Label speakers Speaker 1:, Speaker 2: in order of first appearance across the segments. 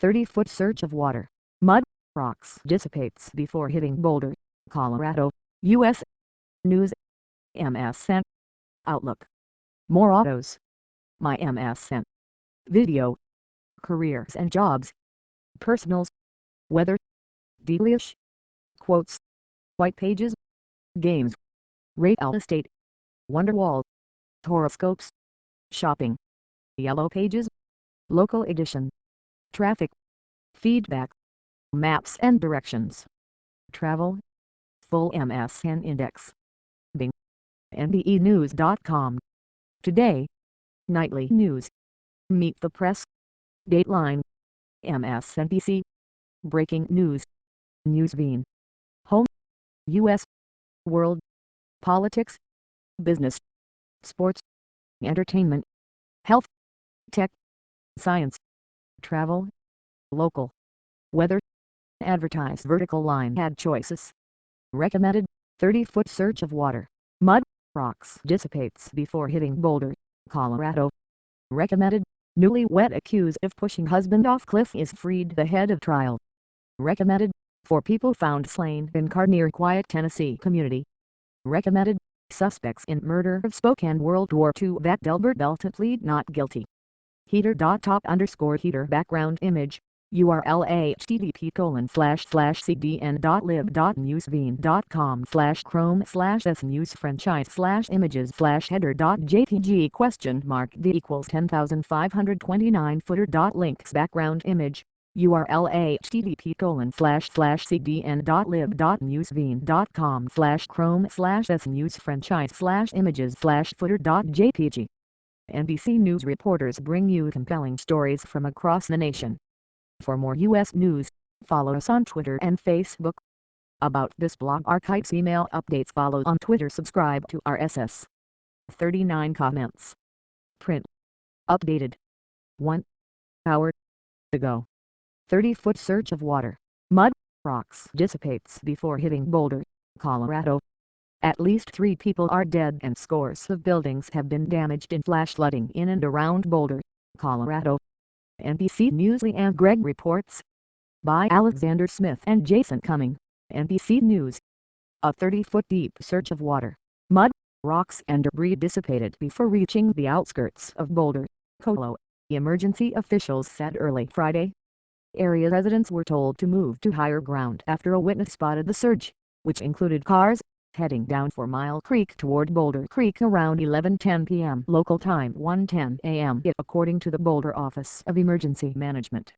Speaker 1: 30-foot search of water, mud, rocks dissipates before hitting Boulder, Colorado, U.S. News, MSN, Outlook, More Autos, My MSN, Video, Careers and Jobs, Personals, Weather, Delish, Quotes, White Pages, Games, Real Estate, Wonderwall, Horoscopes, Shopping, Yellow Pages, Local Edition, Traffic, Feedback, Maps and Directions, Travel, Full MSN Index, Bing, NBEnews.com, Today, Nightly News, Meet the Press, Dateline, MSNBC, Breaking News, Newsbeat, Home, U.S., World, Politics, Business, Sports, Entertainment, Health, Tech, Science, Travel, Local, Weather, Advertise. Vertical line had choices. Recommended, 30-foot search of water, mud, rocks dissipates before hitting Boulder, Colorado. Recommended, newlywed accused of pushing husband off cliff is freed ahead of trial. Recommended, 4 people found slain in car near quiet Tennessee community. Recommended, suspects in murder of Spokane World War II vet Delbert Bell to plead not guilty. Heater.top_heater background image, URL http://cdn.lib.newsbeat.com/chrome/s-news franchise/images/header.jpg d equals 10,529 footer.links background image, URL http://cdn.lib.newsbeat.com/chrome/s-news franchise/images/footer.jpg. NBC News reporters bring you compelling stories from across the nation. For more U.S. news, follow us on Twitter and Facebook. About this blog archives email updates, follow on Twitter, subscribe to RSS. 39 comments. Print. Updated. 1 hour ago. 30-foot search of water, mud, rocks dissipates before hitting Boulder, Colorado. At least 3 people are dead and scores of buildings have been damaged in flash flooding in and around Boulder, Colorado. NBC News' Leanne Gregg reports. By Alexander Smith and Jason Cumming, NBC News. A 30-foot deep search of water, mud, rocks and debris dissipated before reaching the outskirts of Boulder, Colorado, emergency officials said early Friday. Area residents were told to move to higher ground after a witness spotted the surge, which included cars heading down 4 Mile Creek toward Boulder Creek around 11:10 p.m. local time, 1:10 a.m. according to the Boulder Office of Emergency Management.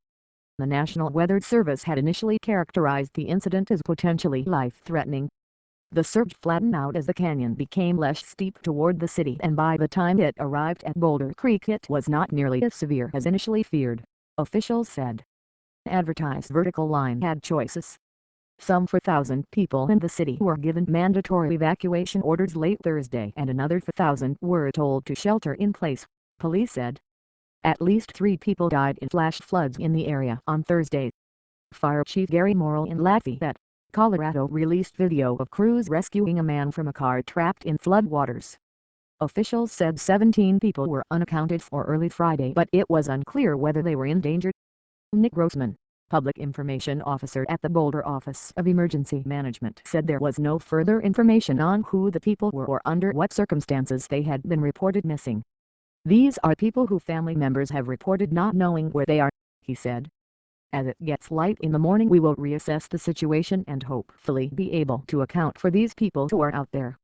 Speaker 1: The National Weather Service had initially characterized the incident as potentially life-threatening. The surge flattened out as the canyon became less steep toward the city, and by the time it arrived at Boulder Creek it was not nearly as severe as initially feared, officials said. Advertised vertical line had choices. Some 4,000 people in the city were given mandatory evacuation orders late Thursday, and another 4,000 were told to shelter in place, police said. At least 3 people died in flash floods in the area on Thursday. Fire Chief Gary Morrill in Lafayette, Colorado released video of crews rescuing a man from a car trapped in floodwaters. Officials said 17 people were unaccounted for early Friday, but it was unclear whether they were endangered. Nick Grossman, Public Information Officer at the Boulder Office of Emergency Management, said there was no further information on who the people were or under what circumstances they had been reported missing. These are people who family members have reported not knowing where they are, he said. As it gets light in the morning we will reassess the situation and hopefully be able to account for these people who are out there.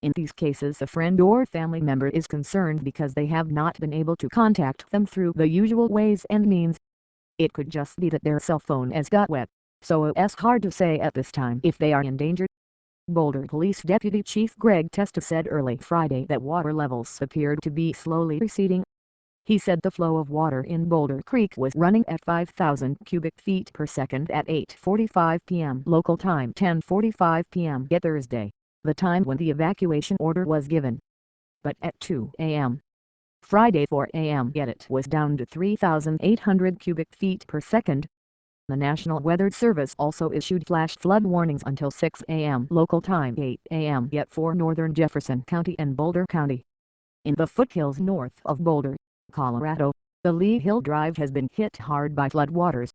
Speaker 1: In these cases a friend or family member is concerned because they have not been able to contact them through the usual ways and means. It could just be that their cell phone has got wet, so it's hard to say at this time if they are endangered. Boulder Police Deputy Chief Greg Testa said early Friday that water levels appeared to be slowly receding. He said the flow of water in Boulder Creek was running at 5,000 cubic feet per second at 8:45 p.m. local time, 10:45 p.m. Thursday, the time when the evacuation order was given. But at 2 a.m. Friday 4 a.m. it was down to 3,800 cubic feet per second. The National Weather Service also issued flash flood warnings until 6 a.m. local time, 8 a.m. for northern Jefferson County and Boulder County. In the foothills north of Boulder, Colorado, the Lee Hill Drive has been hit hard by floodwaters.